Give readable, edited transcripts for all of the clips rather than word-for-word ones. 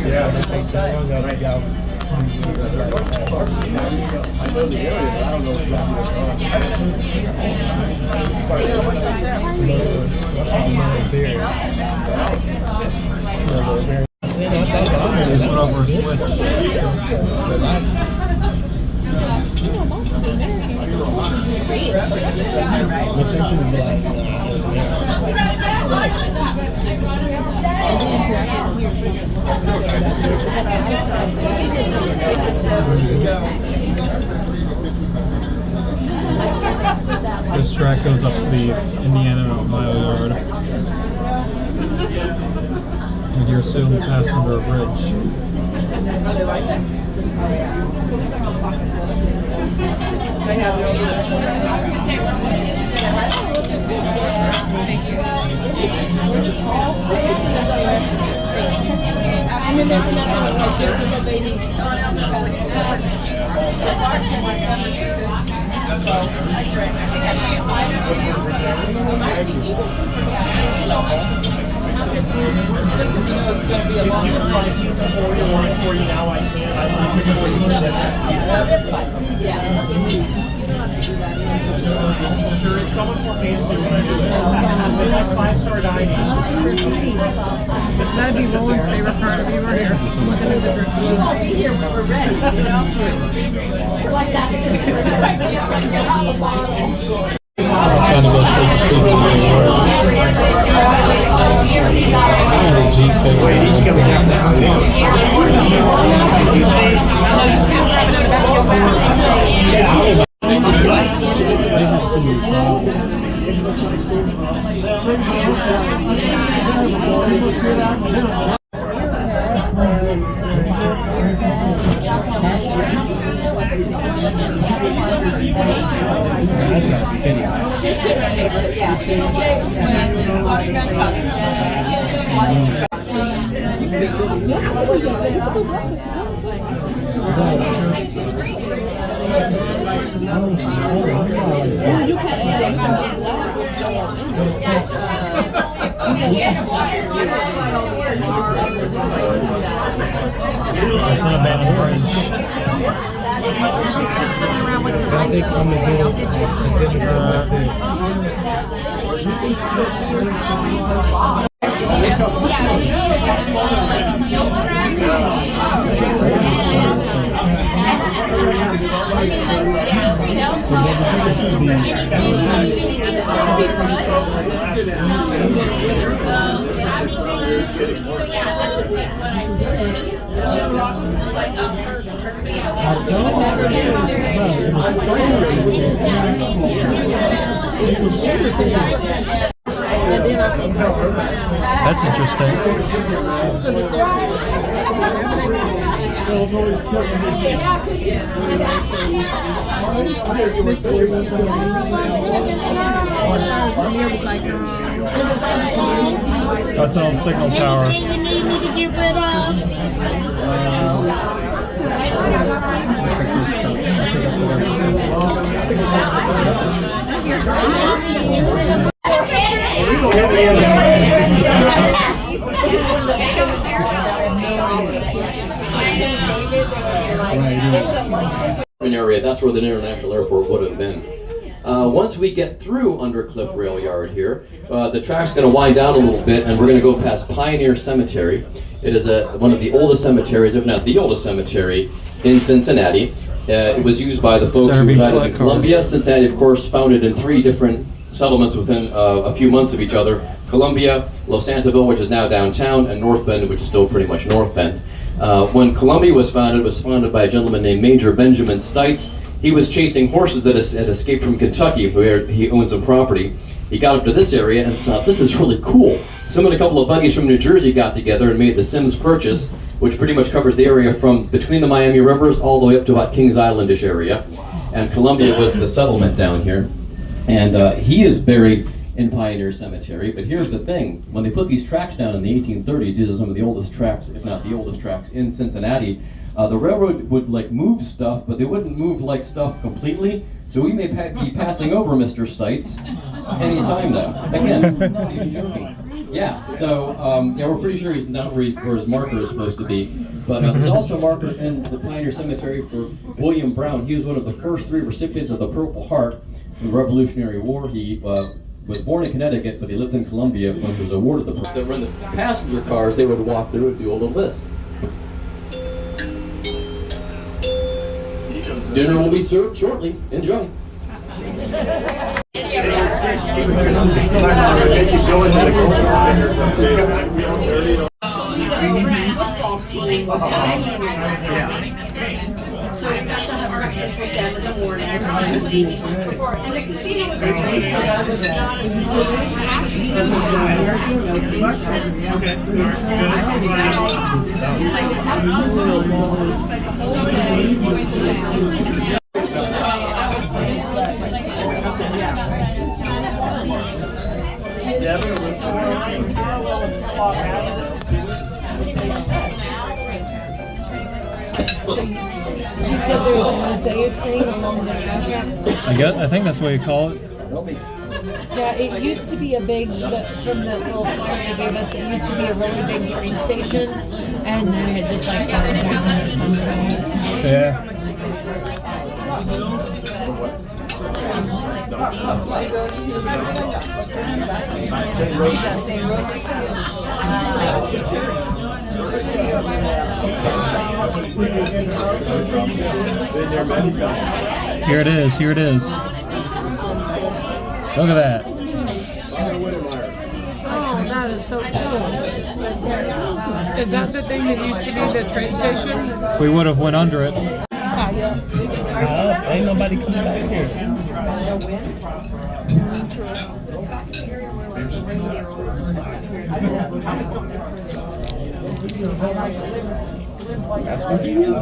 Yeah, they take that one out right now. I know the area, but I don't know what's going on. This went over a switch. This track goes up to the Indiana Mile Yard. And you're soon passing under a bridge. I'm in there for that baby. Sure, it's so much more fancy when I do it. It's like 5-star dining. That'd be Roland's favorite part if you were here. We won't be here when we're ready, you know? Like that. Trying to go straight to sleep he's coming down That's not a bad orange. I think I'm gonna That's interesting. That's on Signal Tower. Anything you need to get rid of? Area, that's where the international airport would have been. Once we get through under Cliff Rail Yard here, the track's going to wind down a little bit, and we're going to go past Pioneer Cemetery. It is one of the oldest cemeteries, if not the oldest cemetery, in Cincinnati. It was used by the folks who resided in Columbia. Cincinnati, of course, founded in 3 different settlements within a few months of each other. Columbia, Los Santoville, which is now downtown, and North Bend, which is still pretty much North Bend. When Columbia was founded, it was founded by a gentleman named Major Benjamin Stites. He was chasing horses that had escaped from Kentucky, where he owned some property. He got up to this area and thought, this is really cool. So him and a couple of buddies from New Jersey got together and made the Sims Purchase, which pretty much covers the area from between the Miami rivers all the way up to about Kings Islandish area. And Columbia was the settlement down here. And he is buried in Pioneer Cemetery. But here's the thing, when they put these tracks down in the 1830s, these are some of the oldest tracks, if not the oldest tracks in Cincinnati. The railroad would like move stuff, but they wouldn't move like stuff completely. So we may be passing over Mr. Stites anytime now. Again, not even joking. Yeah, so yeah, we're pretty sure he's not where his marker is supposed to be. But there's also a marker in the Pioneer Cemetery for William Brown. He was one of the first 3 recipients of the Purple Heart in the Revolutionary War. He was born in Connecticut, but he lived in Columbia when he was awarded the Purple Heart. That run the passenger cars, they would walk through and do a little list. Dinner will be served shortly. Enjoy. So we got to have breakfast with them in the morning. And the casino was So you said there's a mosaic thing along the train tracks? I think that's what you call it. Yeah, it used to be a big, from the little flyer they gave us, it used to be a really big train station, and then it just like burned down or something. Yeah. She goes to Here it is. Here it is. Look at that. Oh, that is so cool. Is that the thing that used to be the train station? We would have went under it. Ain't nobody coming back here. That's what you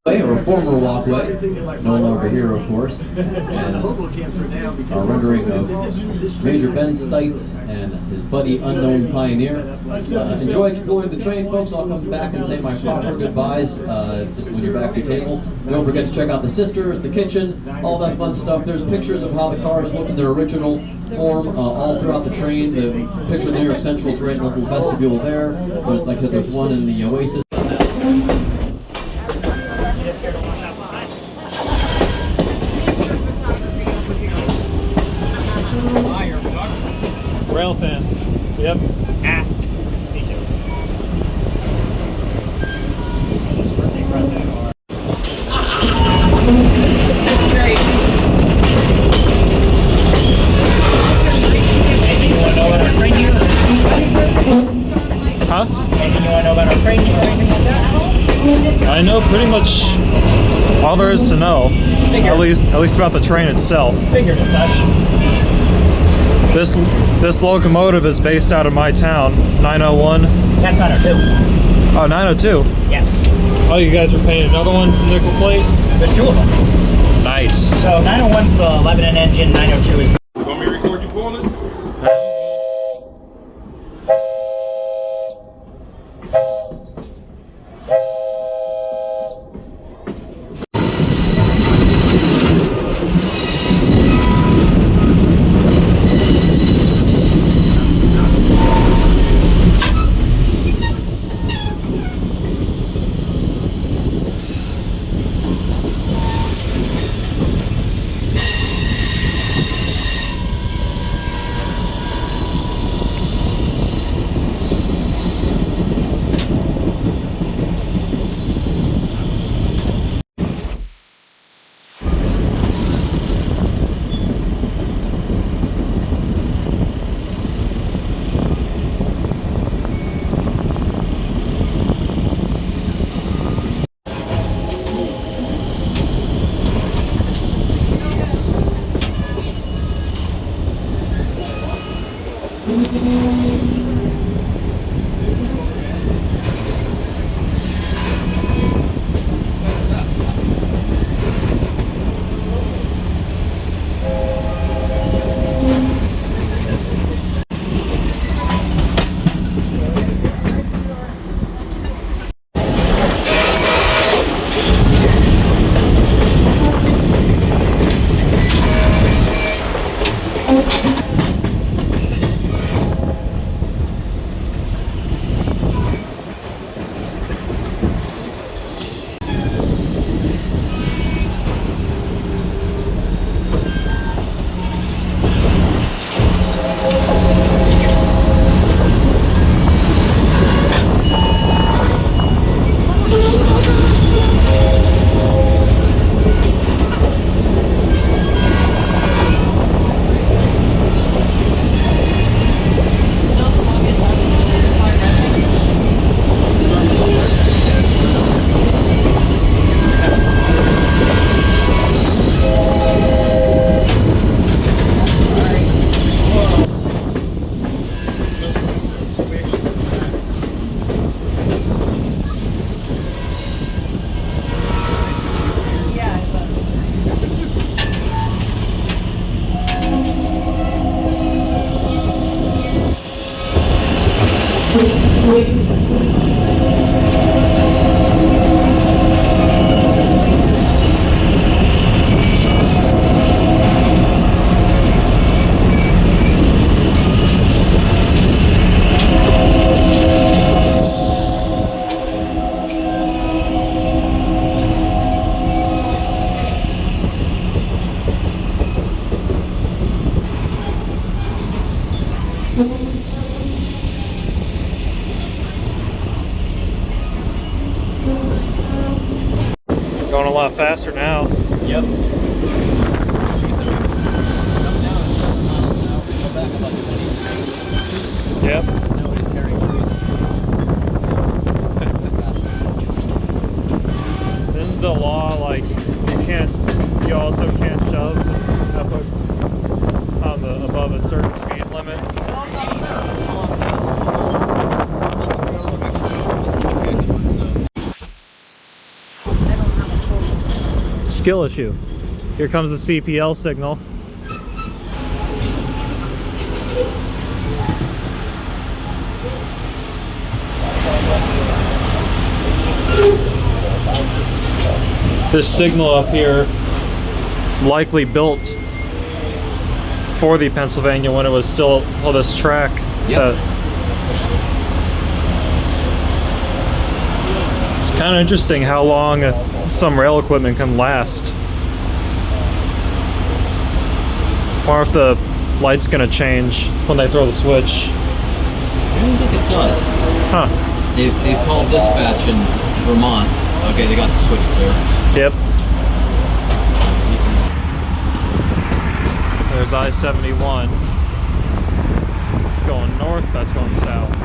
Or a former walkway, no longer here, of course, and a rendering of Major Ben Stites and his buddy Unknown Pioneer. Enjoy exploring the train, folks. I'll come back and say my proper goodbyes when you're back at your table. Don't forget to check out the sisters, the kitchen, all that fun stuff. There's pictures of how the cars look in their original form all throughout the train. The picture of the New York Central is right in the little vestibule there. There's, like I said, there's one in the Oasis. Rail fan. Yep. Ah, me too. That's great. Anything you want to know about our train here? Huh? Anything you want to know about our train here or anything like that? I know pretty much all there is to know. At least about the train itself. Figured as such. This locomotive is based out of my town, 901. That's 902. Oh, 902. Yes. Oh, you guys are painting another one, nickel plate? There's 2 of them. Nice. So 901's the Lebanon engine, 902 is the... You want me to record you pulling it? Going a lot faster now. Yep. Yep. Isn't the law like you also can't shove up on the above a certain speed limit? Skill issue. Here comes the CPL signal. This signal up here is likely built for the Pennsylvania when it was still on this track. Yep. It's kind of interesting how long some rail equipment can last. Or if the light's gonna change when they throw the switch. I don't think it does. Huh. They've called dispatch in Vermont. Okay, they got the switch clear. Yep. There's I-71. It's going north, that's going south.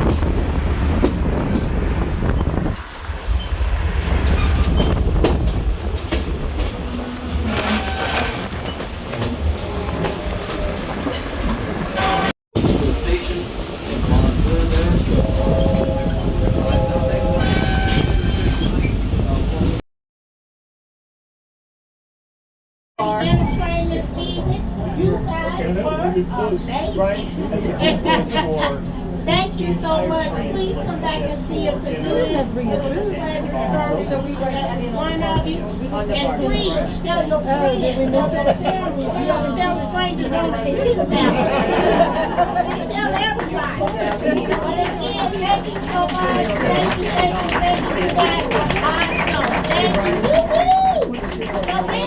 Thank you so much. Please come back and see us again. So we write that in one of you. And please tell your friends, tell your family, tell strangers on the street about it. Tell everybody. But again, thank you so much. Thank you, thank you, thank you. You guys are awesome. Thank you. Woo-hoo! So